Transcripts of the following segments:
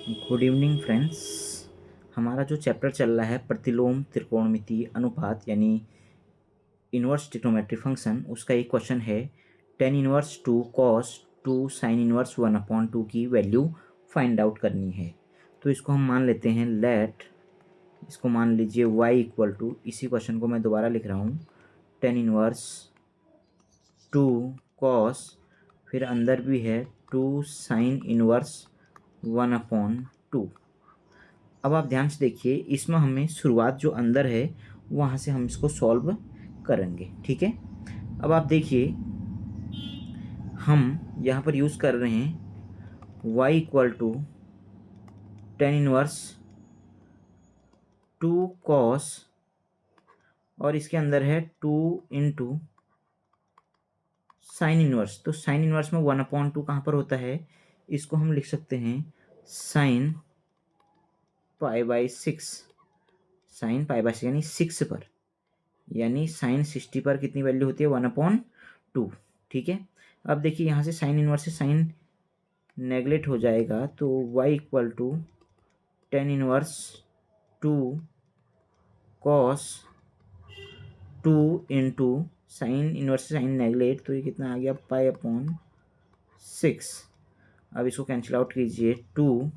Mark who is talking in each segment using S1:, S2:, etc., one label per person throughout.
S1: Good evening friends. हमारा जो chapter चल रहा है प्रतिलोम त्रिकोणमिति अनुपात यानी इनवर्स ट्रिग्नोमेट्री फंक्शन, उसका एक क्वेश्चन है tan inverse two cos to sine inverse 1/2 की वैल्यू फाइंड आउट करनी है। तो इसको हम मान लेते हैं लेट, इसको मान लीजिए y इक्वल टू, इसी क्वेश्चन को मैं दोबारा लिख रहा हूँ, टेन इनवर्स टू कॉस, फिर अंदर भी है टू साइन इनवर्स 1/2। अब आप ध्यान से देखिए, इसमें हमें शुरुआत जो अंदर है वहाँ से हम इसको सॉल्व करेंगे। ठीक है, अब आप देखिए हम यहाँ पर यूज़ कर रहे हैं y equal to tan inverse two cos, और इसके अंदर है टू इंटू साइन इनवर्स। तो साइन इनवर्स में 1/2 कहाँ पर होता है, इसको हम लिख सकते हैं साइन π/6, साइन π/6 यानी 6 पर, यानी साइन 60 पर कितनी वैल्यू होती है 1/2। ठीक है, अब देखिए यहाँ से साइन इनवर्स से साइन नेगलेक्ट हो जाएगा, तो y equal to tan inverse two cos two into sine inverse से साइन नेगलेक्ट, तो ये कितना आ गया π/6। अब इसको कैंसिल आउट कीजिए, टू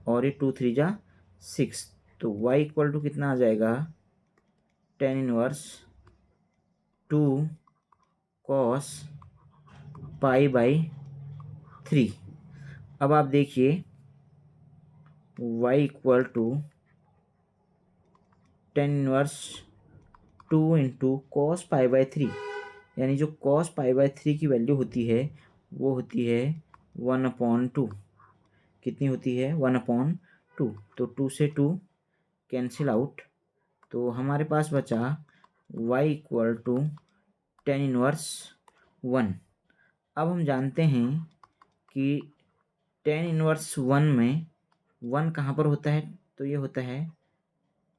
S1: और ये 2 3 जा 6, तो y इक्वल टू कितना आ जाएगा टेन इनवर्स टू कॉस π/3। अब आप देखिए y equal to tan inverse two into cos π/3, यानी जो कॉस π/3 की वैल्यू होती है वो होती है 1/2। कितनी होती है 1/2, तो 2 से 2 कैंसिल आउट, तो हमारे पास बचा y equal to tan inverse 1। अब हम जानते हैं कि टेन इनवर्स 1 में 1 कहाँ पर होता है, तो ये होता है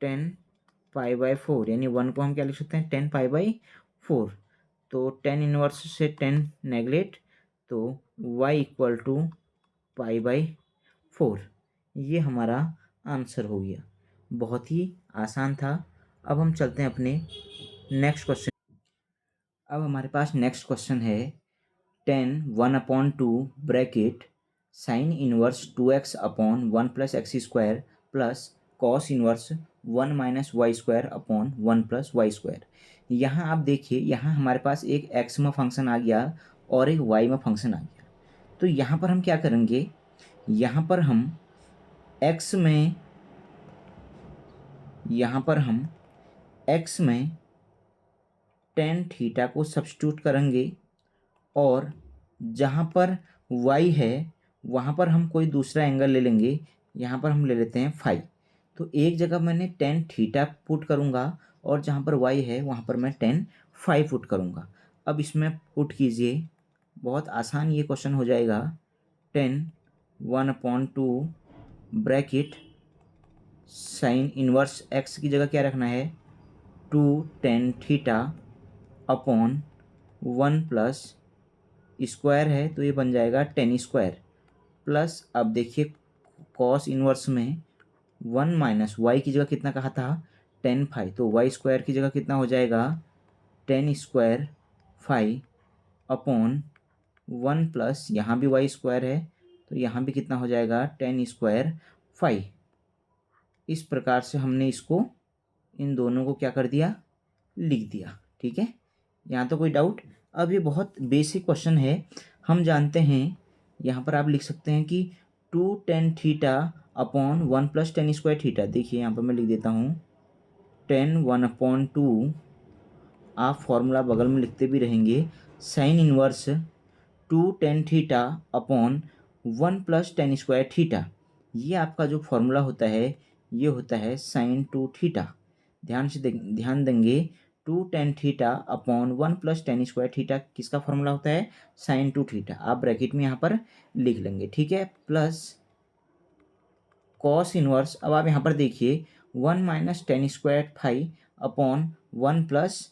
S1: 10π/4, यानी 1 को हम क्या लिख सकते हैं 10π/4। तो 10 इनवर्स से 10 नेगलेक्ट, तो y इक्वल टू π/4। ये हमारा आंसर हो गया, बहुत ही आसान था। अब हम चलते हैं अपने नेक्स्ट क्वेश्चन। अब हमारे पास नेक्स्ट क्वेश्चन है 10 1/2 bracket sine inverse 2x/1 + x² plus cos inverse 1 - y² / 1 + y²। यहाँ आप देखिए, यहाँ हमारे पास एक x में फंक्शन आ गया और एक y में फंक्शन आ गया। तो यहाँ पर हम क्या करेंगे, यहाँ पर हम x में, यहाँ पर हम x में टेन थीटा को सब्स्टिट्यूट करेंगे, और जहाँ पर y है वहाँ पर हम कोई दूसरा एंगल ले लेंगे। यहाँ पर हम ले लेते हैं फाई, तो एक जगह मैंने टेन थीटा पुट करूँगा और जहाँ पर y है वहाँ पर मैं टेन फाई पुट करूँगा। अब इसमें पुट कीजिए, बहुत आसान ये क्वेश्चन हो जाएगा। 10 1/2 ब्रैकेट साइन इनवर्स x की जगह क्या रखना है, two tan theta upon 1 plus square है तो ये बन जाएगा टेन स्क्वायर, प्लस अब देखिए कॉस इनवर्स में 1 - y की जगह कितना कहा था 10 फाई, तो y² की जगह कितना हो जाएगा 10² फाई अपॉन 1 प्लस यहाँ भी y² है तो यहाँ भी कितना हो जाएगा 10² फाई। इस प्रकार से हमने इसको, इन दोनों को क्या कर दिया, लिख दिया। ठीक है, यहाँ तो कोई डाउट। अब ये बहुत बेसिक क्वेश्चन है, हम जानते हैं, यहाँ पर आप लिख सकते हैं कि two tan theta upon 1 + tan² theta. देखिए यहाँ पर मैं लिख देता हूँ 10 1/2, आप फॉर्मूला बगल में लिखते भी रहेंगे, sine inverse two tan theta upon 1 + tan² theta. ये आपका जो फॉर्मूला होता है ये होता है साइन 2 थीटा। ध्यान देंगे, two tan theta upon 1 + tan² theta किसका फॉर्मूला होता है, साइन 2 थीटा। आप ब्रैकेट में यहाँ पर लिख लेंगे। ठीक है, प्लस कॉस इनवर्स, अब आप यहाँ पर देखिए 1 - tan² फाई अपॉन 1 +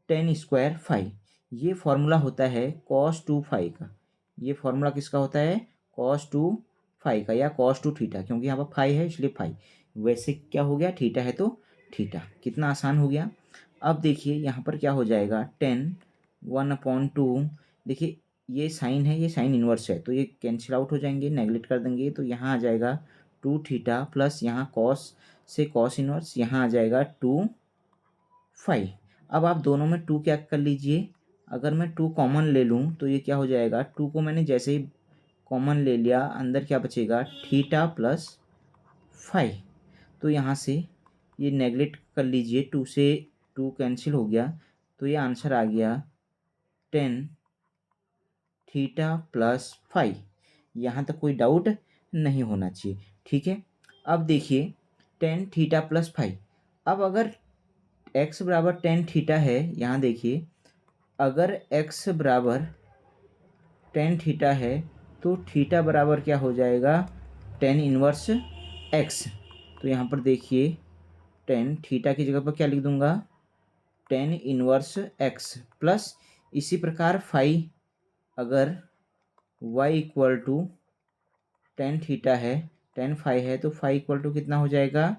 S1: tan² फाई, ये फॉर्मूला होता है cos 2 फाई का। ये फॉर्मूला किसका होता है, cos 2 फाई का, या कॉस टू थीटा, क्योंकि यहाँ पर फाई है इसलिए फाई। वैसे क्या हो गया, थीटा है तो थीटा। कितना आसान हो गया। अब देखिए यहाँ पर क्या हो जाएगा, 10 1/2। देखिए ये साइन है, ये साइन इन्वर्स है, तो ये कैंसिल आउट हो जाएंगे, नेगलेक्ट कर देंगे, तो यहाँ आ जाएगा 2 थीटा प्लस यहाँ कॉस से कॉस इन्वर्स, यहाँ आ जाएगा 2 फाई। अब आप दोनों में 2 क्या कर लीजिए, अगर मैं 2 कॉमन ले लूँ तो ये क्या हो जाएगा, 2 को मैंने जैसे ही कॉमन ले लिया, अंदर क्या बचेगा, थीटा प्लस फाई। तो यहाँ से ये नेगलेक्ट कर लीजिए, 2 से 2 कैंसिल हो गया, तो ये आंसर आ गया 10 थीटा प्लस फाई। यहाँ तक कोई डाउट नहीं होना चाहिए, ठीक है। अब देखिए 10 थीटा प्लस फाई। अब अगर x बराबर 10 थीटा है, यहाँ देखिए अगर x बराबर 10 थीटा है तो थीटा बराबर क्या हो जाएगा, 10 इनवर्स x। तो यहाँ पर देखिए 10 थीटा की जगह पर क्या लिख दूंगा, 10 इनवर्स x प्लस इसी प्रकार फाई, अगर y इक्वल टू 10 थीटा है, 10 फाई है, तो फाई इक्वल टू कितना हो जाएगा,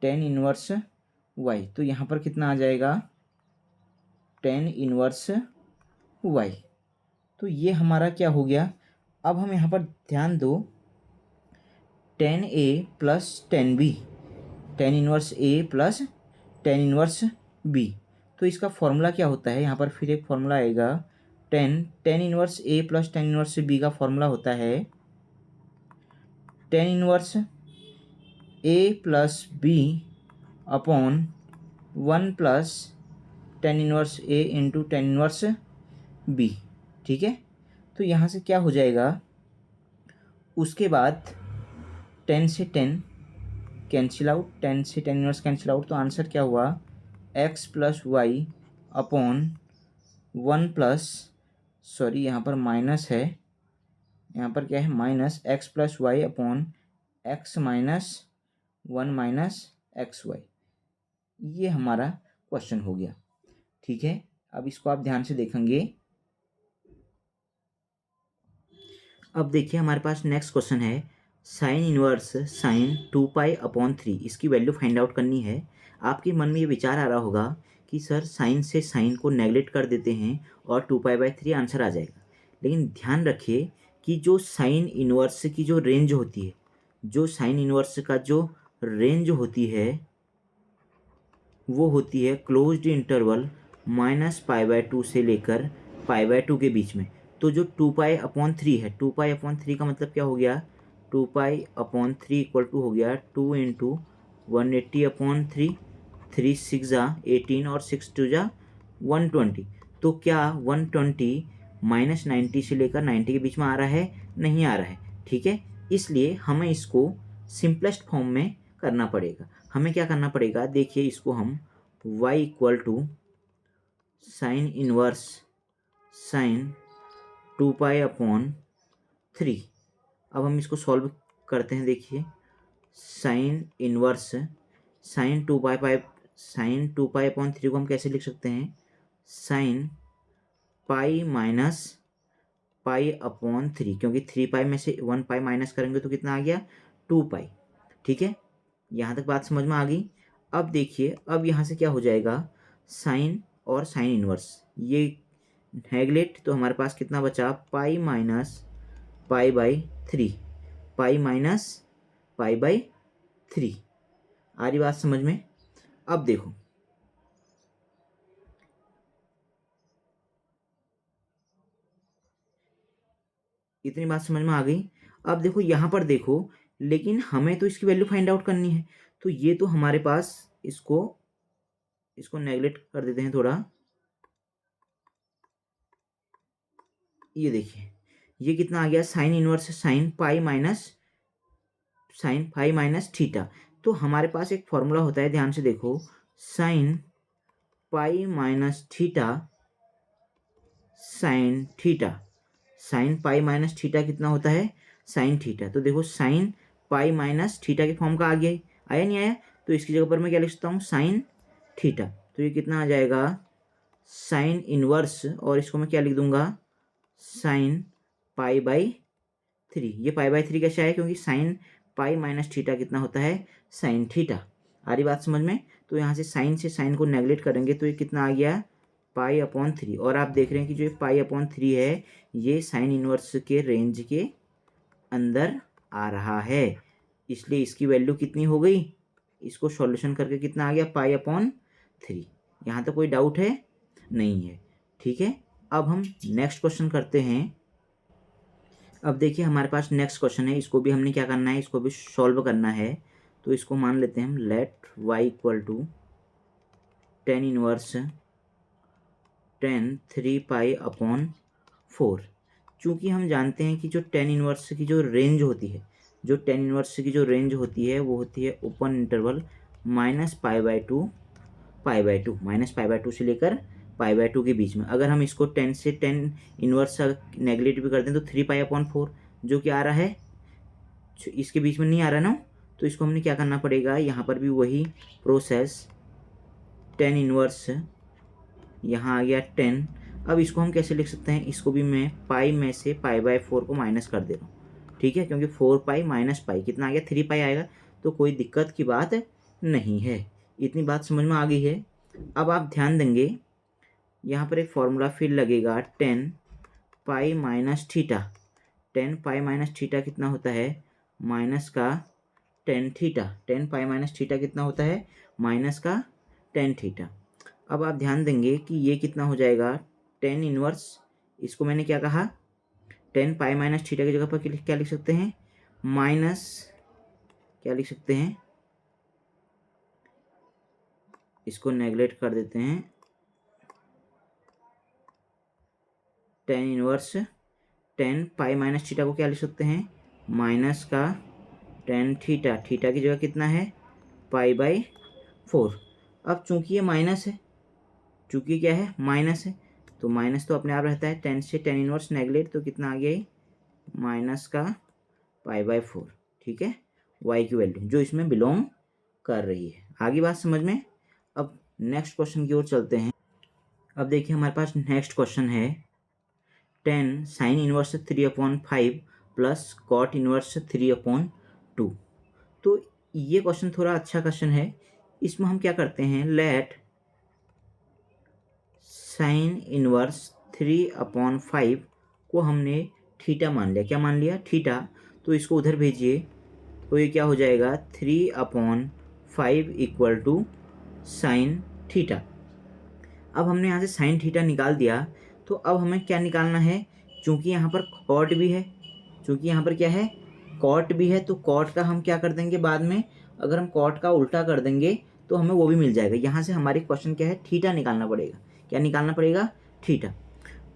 S1: 10 इनवर्स y। तो यहाँ पर कितना आ जाएगा, 10 इनवर्स y। तो ये हमारा क्या हो गया। अब हम यहाँ पर ध्यान दो, 10a plus 10b, 10 inverse a plus 10 inverse b। तो इसका फॉर्मूला क्या होता है, यहाँ पर फिर एक फॉर्मूला आएगा, 10 inverse a plus 10 inverse b का फॉर्मूला होता है 10 inverse a plus b upon 1 plus 10 inverse a into 10 inverse b, ठीक है। तो यहाँ से क्या हो जाएगा, उसके बाद 10 से 10 कैंसिल आउट, 10 से 10 इनवर्स कैंसिल आउट, तो आंसर क्या हुआ, x plus y upon 1 plus, sorry यहाँ पर माइनस है, यहाँ पर क्या है minus, x plus y upon x minus 1 minus x y. ये हमारा क्वेश्चन हो गया, ठीक है। अब इसको आप ध्यान से देखेंगे। अब देखिए हमारे पास नेक्स्ट क्वेश्चन है, साइन इनवर्स साइन 2π/3, इसकी वैल्यू फाइंड आउट करनी है। आपके मन में ये विचार आ रहा होगा कि सर साइन से साइन को नेगलेक्ट कर देते हैं और 2π/3 आंसर आ जाएगा। लेकिन ध्यान रखिए कि जो साइन इनवर्स की जो रेंज होती है, जो साइन इनवर्स का जो रेंज होती है वो होती है क्लोज्ड इंटरवल -π/2 से लेकर π/2 के बीच में। तो जो 2π/3 है, 2π/3 का मतलब क्या हो गया, 2π/3 इक्वल टू हो गया 2 इंटू 180/3, 3 6 18 और 6 2 120। तो क्या 120 -90 से लेकर 90 के बीच में आ रहा है, नहीं आ रहा है, ठीक है। इसलिए हमें इसको सिंपलेस्ट फॉर्म में करना पड़ेगा। हमें क्या करना पड़ेगा, देखिए इसको हम y equal to sine inverse sine 2π/3। अब हम इसको सॉल्व करते हैं। देखिए साइन इनवर्स साइन 2π/3 को हम कैसे लिख सकते हैं, साइन पाई माइनस π/3, क्योंकि 3π में से 1π माइनस करेंगे तो कितना आ गया, 2π, ठीक है। यहाँ तक बात समझ में आ गई। अब देखिए अब यहाँ से क्या हो जाएगा, साइन और साइन इनवर्स ये नेगलेक्ट, तो हमारे पास कितना बचा, पाई माइनस π/3, पाई माइनस π/3। आ रही बात समझ में। अब देखो इतनी बात समझ में आ गई। अब देखो यहाँ पर देखो, लेकिन हमें तो इसकी वैल्यू फाइंड आउट करनी है, तो ये तो हमारे पास इसको नेगलेक्ट कर देते हैं थोड़ा। ये देखिए ये कितना आ गया, sign inverse sine pi minus theta. तो हमारे पास एक फॉर्मूला होता है, ध्यान से देखो, sine pi minus theta sine theta, sine pi minus theta कितना होता है, साइन थीटा। तो देखो साइन पाई माइनस थीटा के फॉर्म का आ गया, आया नहीं आया, तो इसकी जगह पर मैं क्या लिख सकता हूँ, साइन थीटा। तो ये कितना आ जाएगा, साइन इनवर्स, और इसको मैं क्या लिख दूंगा, साइन π/3, 3। ये पाई बाय 3 कैसे आया, क्योंकि साइन पाई माइनस थीटा कितना होता है, साइन थीटा। आ रही बात समझ में। तो यहाँ से साइन को नेगलेक्ट करेंगे तो ये कितना आ गया, पाई अपॉन 3। और आप देख रहे हैं कि जो ये पाई अपॉन 3 है ये साइन इनवर्स के रेंज के अंदर आ रहा है, इसलिए इसकी वैल्यू कितनी हो गई, इसको सॉल्यूशन करके कितना आ गया, पाई अपॉन 3। यहाँ तो कोई डाउट है नहीं है, ठीक है। अब हम नेक्स्ट क्वेश्चन करते हैं। अब देखिए हमारे पास नेक्स्ट क्वेश्चन है, इसको भी हमने क्या करना है, इसको भी सॉल्व करना है। तो इसको मान लेते हैं हम, let y equal to tan inverse tan 3 pi upon 4। चूँकि हम जानते हैं कि जो टेन इनवर्स की जो रेंज होती है, जो टेन इनवर्स की जो रेंज होती है वो होती है open interval minus pi by two minus pi by two से लेकर पाई बाय टू के बीच में। अगर हम इसको 10 से 10 इनवर्स नेगलेक्ट भी कर दें तो 3 पाई अपॉन 4 जो कि आ रहा है, इसके बीच में नहीं आ रहा ना, तो इसको हमने क्या करना पड़ेगा, यहाँ पर भी वही प्रोसेस, 10 इनवर्स यहाँ आ गया 10। अब इसको हम कैसे लिख सकते हैं, इसको भी मैं पाई में से पाई बाय 4 को माइनस कर दे रहा हूँ, ठीक है, क्योंकि 4 पाई माइनस पाई कितना आ गया, 3 पाई आएगा, तो कोई दिक्कत की बात नहीं है। इतनी बात समझ में आ गई है। अब आप ध्यान देंगे यहाँ पर एक फॉर्मूला फिर लगेगा, 10 pi minus theta. 10 pi minus theta कितना होता है, माइनस का 10 थीटा। 10 पाई माइनस थीटा कितना होता है, माइनस का 10 थीटा। अब आप ध्यान देंगे कि ये कितना हो जाएगा, 10 इनवर्स, इसको मैंने क्या कहा, 10 पाई माइनस थीटा की जगह पर क्या लिख सकते हैं, माइनस क्या लिख सकते हैं, इसको नेगलेक्ट कर देते हैं, 10 इनवर्स 10 पाई माइनस थीटा को क्या लिख सकते हैं, माइनस का 10 थीटा। थीटा की जगह कितना है, पाई बाई 4। अब चूंकि ये माइनस है, चूंकि क्या है, माइनस है, तो माइनस तो अपने आप रहता है, 10 से 10 इनवर्स नेगलेक्ट, तो कितना आ गया, माइनस का पाई बाई 4, ठीक है, y की वैल्यू जो इसमें बिलोंग कर रही है। आगे बात समझ में। अब नेक्स्ट क्वेश्चन की ओर चलते हैं। अब देखिए हमारे पास नेक्स्ट क्वेश्चन है, 10 sine inverse 3/5 plus cot inverse 3/2। तो ये क्वेश्चन थोड़ा अच्छा क्वेश्चन है। इसमें हम क्या करते हैं, लेट साइन इनवर्स 3/5 को हमने थीटा मान लिया। क्या मान लिया, थीटा। तो इसको उधर भेजिए, तो ये क्या हो जाएगा, 3/5 इक्वल टू साइन थीटा। अब हमने यहाँ से साइन थीटा निकाल दिया, तो अब हमें क्या निकालना है, चूँकि यहाँ पर कॉट भी है, चूँकि यहाँ पर क्या है, कॉट भी है, तो कॉट का हम क्या कर देंगे बाद में, अगर हम कॉट का उल्टा कर देंगे तो हमें वो भी मिल जाएगा। यहाँ से हमारी क्वेश्चन क्या है, थीटा निकालना पड़ेगा। क्या निकालना पड़ेगा, थीटा।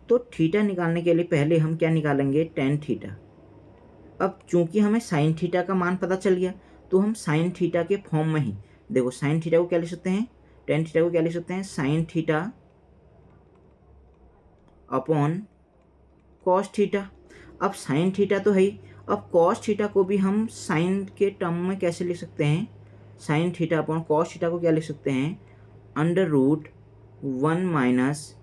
S1: तो थीटा निकालने के लिए पहले हम क्या निकालेंगे, टेन थीटा। अब चूंकि हमें साइन थीटा का मान पता चल गया, तो हम साइन थीटा के फॉर्म में ही, देखो साइन थीटा को क्या लिख सकते हैं, टेन थीटा को क्या लिख सकते हैं, sine theta upon cos theta. अब साइन थीटा तो है ही, अब कॉस थीटा को भी हम साइन के टर्म में कैसे लिख सकते हैं, sine theta upon cos theta को क्या लिख सकते हैं, under root 1 minus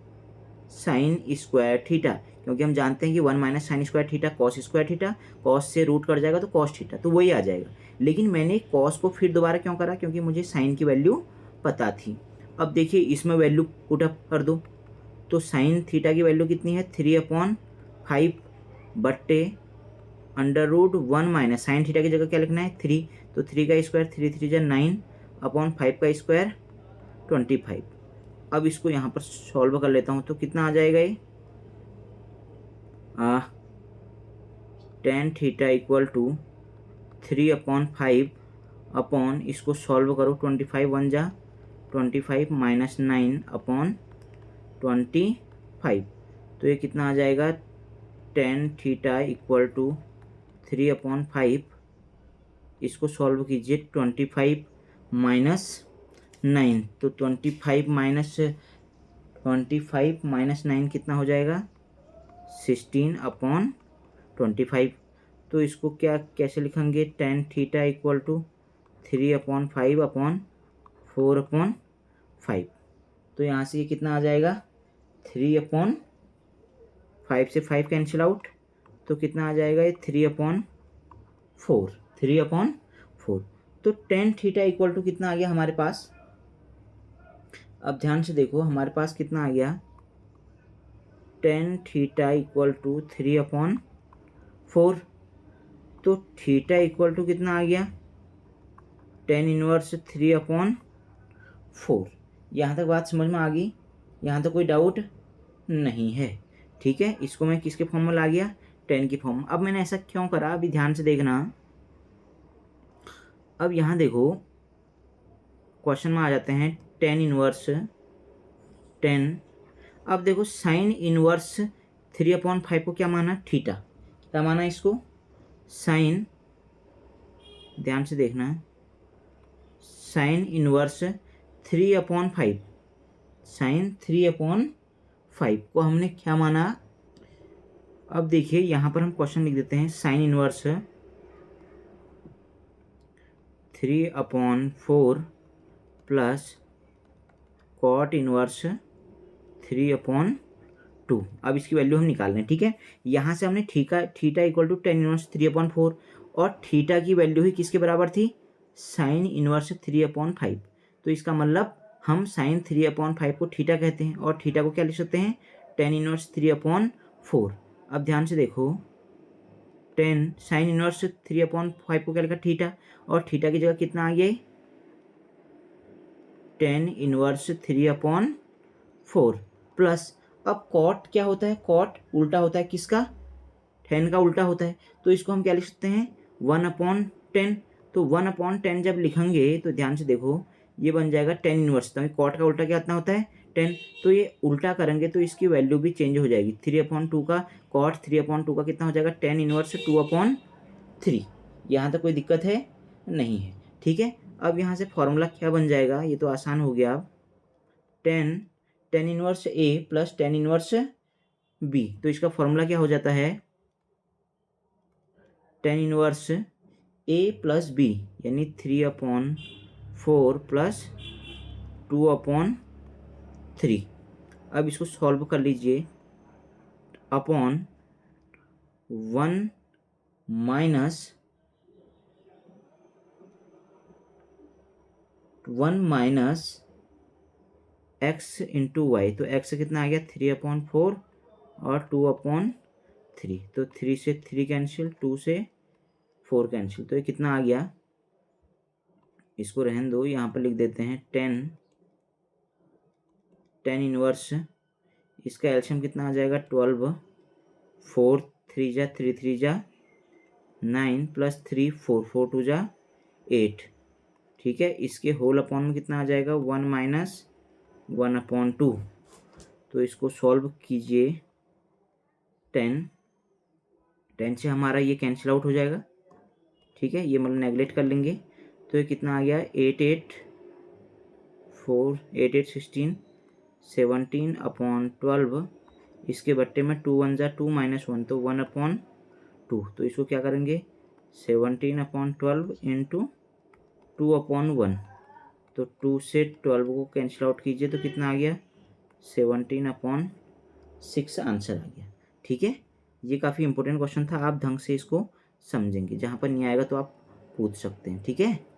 S1: sine square theta. क्योंकि हम जानते हैं कि 1 minus sine square theta cos square theta, cos से रूट कट जाएगा तो कॉस थीटा, तो वही आ जाएगा। लेकिन मैंने कॉस को फिर दोबारा क्यों करा, क्योंकि मुझे साइन की वैल्यू पता थी। अब देखिए इसमें वैल्यू पुट अप कर दो, तो साइन थीटा की वैल्यू कितनी है, 3/5 बट्टे under root 1 minus sine theta की जगह क्या लिखना है, 3, तो 3 का स्क्वायर 3 3 जा 9 अपॉन 5 का स्क्वायर 25। अब इसको यहाँ पर सॉल्व कर लेता हूँ, तो कितना आ जाएगा ये, tan theta equal to 3/5 upon, इसको सॉल्व करो, 25 1 जा 25 माइनस 9 अपॉन 25, तो ये कितना आ जाएगा, टेन थीटा इक्वल टू 3/5, इसको सॉल्व कीजिए, 25 माइनस 9, तो 25 माइनस 9 कितना हो जाएगा, 16/25। तो इसको क्या कैसे लिखेंगे, tan theta equal to 3/5 upon 4/5। तो यहाँ से ये कितना आ जाएगा, 3/5 से 5 कैंसिल आउट, तो कितना आ जाएगा ये 3/4, 3/4। तो टेन थीटा इक्वल टू कितना आ गया हमारे पास, अब ध्यान से देखो हमारे पास कितना आ गया, टेन थीटा इक्वल टू 3/4। तो थीटा इक्वल टू कितना आ गया, टेन इनवर्स 3/4। यहाँ तक बात समझ में आ गई, यहाँ तक कोई डाउट नहीं है। ठीक है, इसको मैं किसके फॉर्म में ला गया, टेन की फॉर्म। अब मैंने ऐसा क्यों करा, अभी ध्यान से देखना। अब यहाँ देखो क्वेश्चन में आ जाते हैं टेन इनवर्स 10। अब देखो साइन इनवर्स 3/5 को क्या माना, थीटा। क्या माना इसको, साइन, ध्यान से देखना, साइन इनवर्स 3/5, साइन 3/5 को हमने क्या माना। अब देखिए यहाँ पर हम क्वेश्चन लिख देते हैं, sine inverse 3/4 plus cot inverse 3/2। अब इसकी वैल्यू हम निकाल लें। ठीक है, यहाँ से हमने theta equal to tan inverse 3/4 और थीटा की वैल्यू ही किसके बराबर थी, साइन इनवर्स 3/5। तो इसका मतलब हम साइन 3/5 को थीटा कहते हैं और थीटा को क्या लिख सकते हैं, टेन इनवर्स 3/4। अब ध्यान से देखो, टेन साइन इनवर्स 3/5 को क्या लिखा, थीटा, और थीटा की जगह कितना आ गया, टेन इनवर्स 3/4 प्लस, अब कॉट क्या होता है, कॉट उल्टा होता है किसका, टेन का उल्टा होता है। तो इसको हम क्या लिख सकते हैं, 1/10। तो 1/10 जब लिखेंगे तो ध्यान से देखो ये बन जाएगा टेन इनवर्स, तो कॉट का उल्टा कितना होता है, 10। तो ये उल्टा करेंगे तो इसकी वैल्यू भी चेंज हो जाएगी, 3/2 का कॉट 3/2 का कितना हो जाएगा, टेन इनवर्स 2/3। यहाँ तक कोई दिक्कत है नहीं है। ठीक है, अब यहाँ से फॉर्मूला क्या बन जाएगा, ये तो आसान हो गया। अब tan inverse A plus tan inverse B, तो इसका फॉर्मूला क्या हो जाता है, tan inverse A plus B यानी 3/4 प्लस 2/3। अब इसको सॉल्व कर लीजिए, upon 1 minus x into y. तो एक्स कितना आ गया, 3/4 और 2/3। तो 3 से 3 कैंसिल, 2 से 4 कैंसिल, तो ये कितना आ गया, इसको रहने दो, यहाँ पर लिख देते हैं टेन इनवर्स, इसका एल्शियम कितना आ जाएगा, 12, 4 3 जा 3 3 जा 9 प्लस 3 4 4 2 जा 8। ठीक है, इसके होल अपॉन में कितना आ जाएगा, 1 माइनस 1/2। तो इसको सॉल्व कीजिए, 10 से हमारा ये कैंसिल आउट हो जाएगा। ठीक है, ये मतलब नेगलेक्ट कर लेंगे, तो ये कितना आ गया, 8 8 4 8 8 16 17/12। इसके बट्टे में 2 1 जा 2 माइनस 1, तो 1/2। तो इसको क्या करेंगे, 17/12 इंटू 2/1। तो 2 से 12 को कैंसिल आउट कीजिए तो कितना आ गया, 17/6 आंसर आ गया। ठीक है, ये काफ़ी इंपॉर्टेंट क्वेश्चन था, आप ढंग से इसको समझेंगे, जहाँ पर नहीं आएगा तो आप पूछ सकते हैं। ठीक है।